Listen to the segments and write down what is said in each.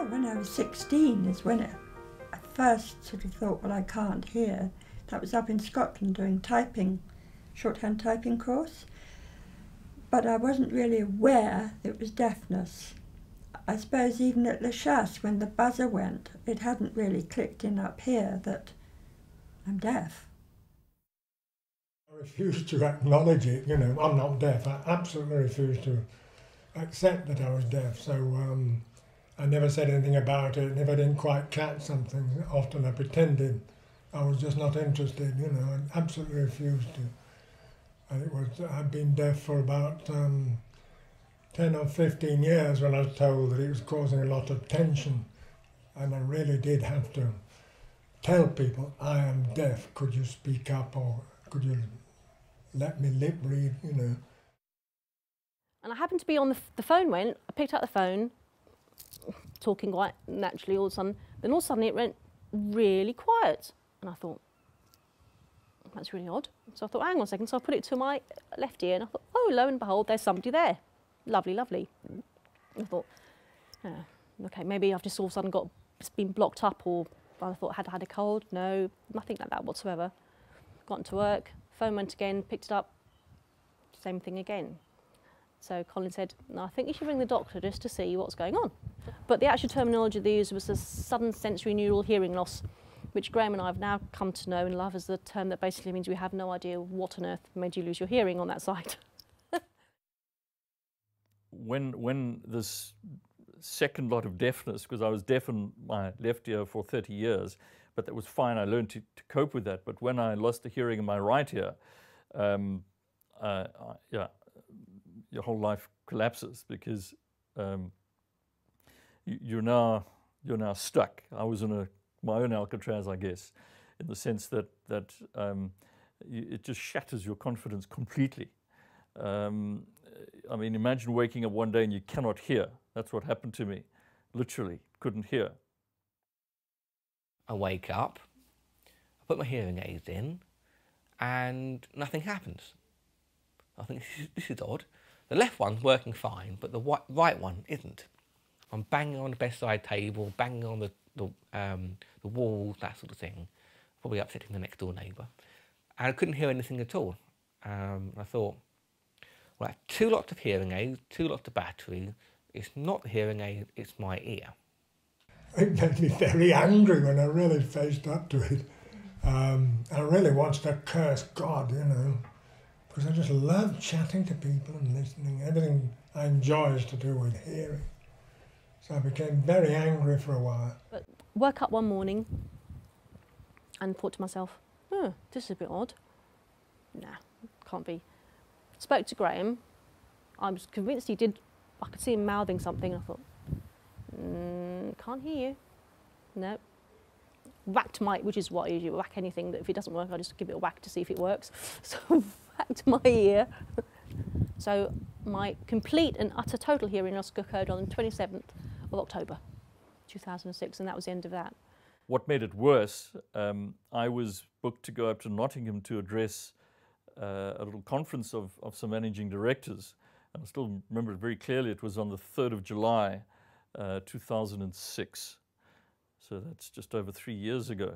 when I was 16 is when I first sort of thought, well, I can't hear. That was up in Scotland doing typing, shorthand typing course. But I wasn't really aware it was deafness. I suppose even at La Chasse, when the buzzer went, it hadn't really clicked in up here that I'm deaf. I refused to acknowledge it, you know, I'm not deaf. I absolutely refused to accept that I was deaf. So I never said anything about it. And if I didn't quite catch something, often I pretended I was just not interested, you know, and absolutely refused to. And I'd been deaf for about 10 or 15 years when I was told that it was causing a lot of tension. And I really did have to tell people, I am deaf, could you speak up, or could you let me lip read, you know. And I happened to be on the phone went, I picked up the phone, talking quite naturally all of a sudden, then all of a sudden it went really quiet. And I thought, that's really odd. So I thought, hang on a second. So I put it to my left ear and I thought, oh, lo and behold, there's somebody there. Lovely, lovely. I thought, okay, maybe I've just all of a sudden it's been blocked up, or I thought I had a cold. No, nothing like that whatsoever. Got into work, phone went again, picked it up, same thing again. So Colin said, no, I think you should ring the doctor just to see what's going on. But the actual terminology they used was a sudden sensory neural hearing loss, which Graham and I have now come to know and love as the term that basically means we have no idea what on earth made you lose your hearing on that side. When this second lot of deafness, because I was deaf in my left ear for 30 years, but that was fine, I learned to cope with that. But when I lost the hearing in my right ear, your whole life collapses, because you're now stuck. I was in my own Alcatraz, I guess, in the sense that it just shatters your confidence completely. I mean, imagine waking up one day and you cannot hear. That's what happened to me. Literally, couldn't hear. I wake up, I put my hearing aids in, and nothing happens. I think this is odd. The left one's working fine, but the right one isn't. I'm banging on the bedside table, banging on the walls, that sort of thing, probably upsetting the next door neighbour. And I couldn't hear anything at all. I thought, well, that's 2 lots of hearing aids, 2 lots of battery. It's not the hearing aid, it's my ear. It made me very angry when I really faced up to it. I really wanted to curse God, you know, because I just love chatting to people and listening. Everything I enjoy is to do with hearing. So I became very angry for a while. But woke up one morning and thought to myself, oh, this is a bit odd. Nah, can't be. Spoke to Graham. I was convinced he did. I could see him mouthing something. I thought, can't hear you. No. Whacked my, which is what you whack anything, that if it doesn't work, I just give it a whack to see if it works. So whacked my ear. So my complete and utter total hearing loss occurred on the 27th of October 2006, and that was the end of that. What made it worse, I was booked to go up to Nottingham to address a little conference of some managing directors. And I still remember it very clearly. It was on the 3rd of July, 2006. So that's just over 3 years ago.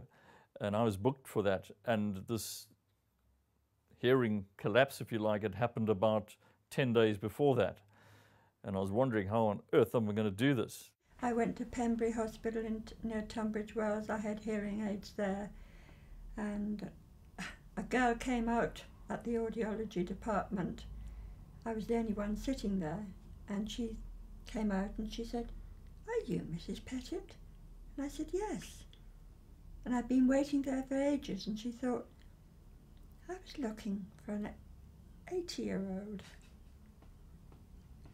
And I was booked for that. And this hearing collapse, if you like, had happened about 10 days before that. And I was wondering how on earth am I going to do this? I went to Pembury Hospital near Tunbridge Wells. I had hearing aids there. And a girl came out at the audiology department. I was the only one sitting there. And she came out and she said, "Are you Mrs. Pettit?" And I said, "Yes." And I'd been waiting there for ages, and she thought, I was looking for an 80-year-old,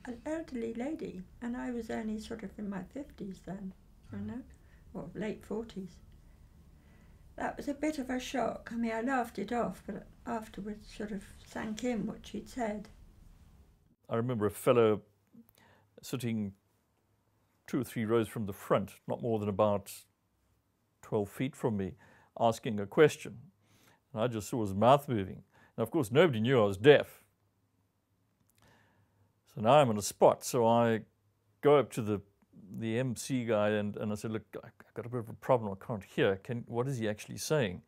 an elderly lady, and I was only sort of in my 50s then, you know, or late 40s. That was a bit of a shock. I mean, I laughed it off, but afterwards sort of sank in what she'd said. I remember a fellow sitting 2 or 3 rows from the front, not more than about 12 feet from me, asking a question. And I just saw his mouth moving. And of course, nobody knew I was deaf. So now I'm on a spot. So I go up to the the MC guy, and I said, look, I've got a bit of a problem. I can't hear. What is he actually saying?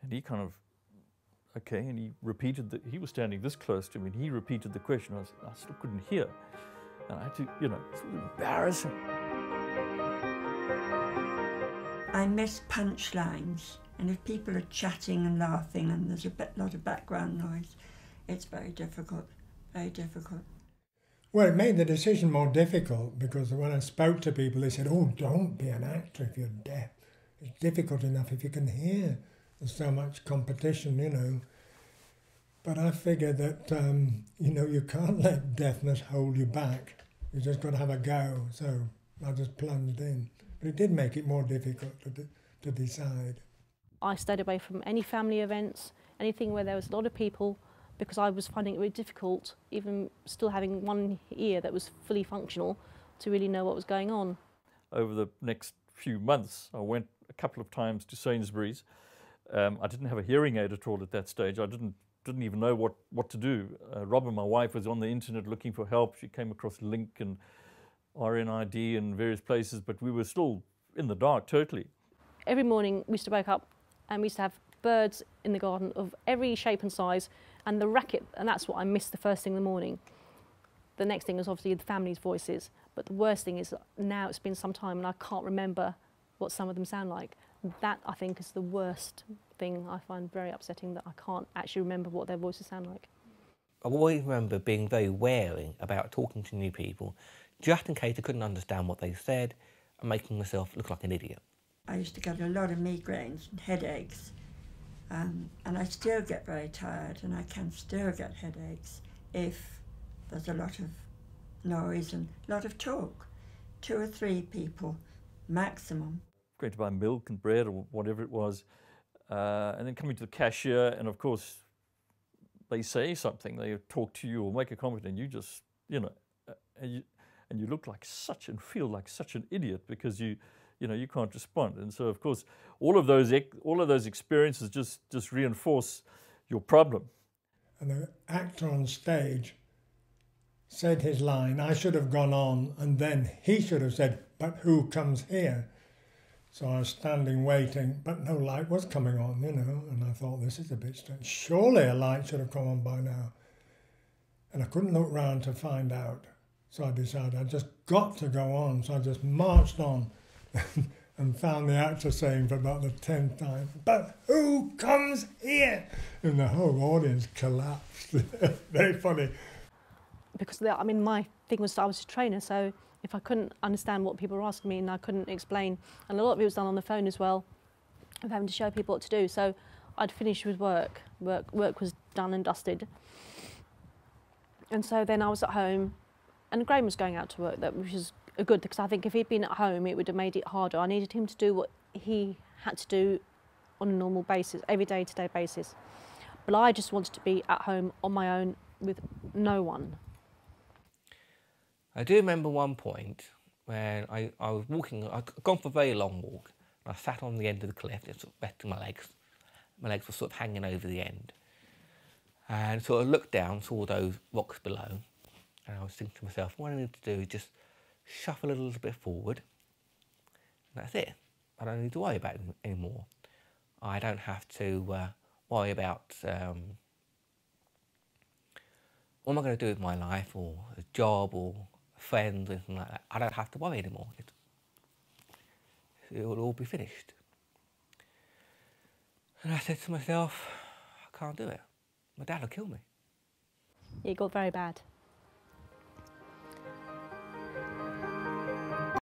And he kind of, okay, and he repeated he was standing this close to me, and he repeated the question. I still couldn't hear. And I had to, it was embarrassing. I miss punchlines, and if people are chatting and laughing and there's a lot of background noise, it's very difficult, very difficult. Well, it made the decision more difficult because when I spoke to people, they said, oh, don't be an actor if you're deaf. It's difficult enough if you can hear. There's so much competition, But I figured that, you can't let deafness hold you back. You just got to have a go. So I just plunged in. But it did make it more difficult to decide. I stayed away from any family events, anything where there was a lot of people, because I was finding it really difficult, even still having one ear that was fully functional, to really know what was going on. Over the next few months, I went a couple of times to Sainsbury's. I didn't have a hearing aid at all at that stage. I didn't even know what to do. Robin, my wife, was on the internet looking for help. She came across Link and RNID and various places, but we were still in the dark totally. Every morning we used to wake up and we used to have birds in the garden of every shape and size, and the racket, and that's what I missed the first thing in the morning. The next thing is obviously the family's voices, but the worst thing is now it's been some time and I can't remember what some of them sound like. That, I think, is the worst thing. I find very upsetting that I can't actually remember what their voices sound like. I always remember being very wary about talking to new people, just in case I couldn't understand what they said and making myself look like an idiot. I used to get a lot of migraines and headaches, and I still get very tired, and I can still get headaches if there's a lot of noise and a lot of talk. 2 or 3 people maximum. Going to buy milk and bread or whatever it was, and then coming to the cashier, and of course they say something, they talk to you or make a comment, and you just, and you look like and feel like such an idiot because you can't respond. And so of course all of those experiences just reinforce your problem. And the actor on stage said his line. I should have gone on, and then he should have said, but who comes here? So I was standing waiting, but no light was coming on, and I thought, this is a bit strange. Surely a light should have come on by now. And I couldn't look round to find out. So I decided I just got to go on. So I just marched on and found the actor saying for about the 10th time, but who comes here? And the whole audience collapsed. Very funny. Because, my thing was I was a trainer, so if I couldn't understand what people were asking me and I couldn't explain, and a lot of it was done on the phone as well, of having to show people what to do. So I'd finished with work. Work was done and dusted. And so then I was at home, and Graham was going out to work, which was good, because I think if he'd been at home, it would have made it harder. I needed him to do what he had to do on a normal basis, every day-to-day basis. But I just wanted to be at home on my own with no one. I do remember one point when I was walking, I'd gone for a very long walk, and I sat on the end of the cliff, just sort of resting my legs. My legs were sort of hanging over the end. And sort of looked down, saw those rocks below, and I was thinking to myself, what I need to do is just shuffle a little bit forward, and that's it. I don't need to worry about it anymore. I don't have to worry about what am I going to do with my life, or a job, or friends, anything like that. I don't have to worry anymore. It will all be finished. And I said to myself, I can't do it. My dad will kill me. It got very bad.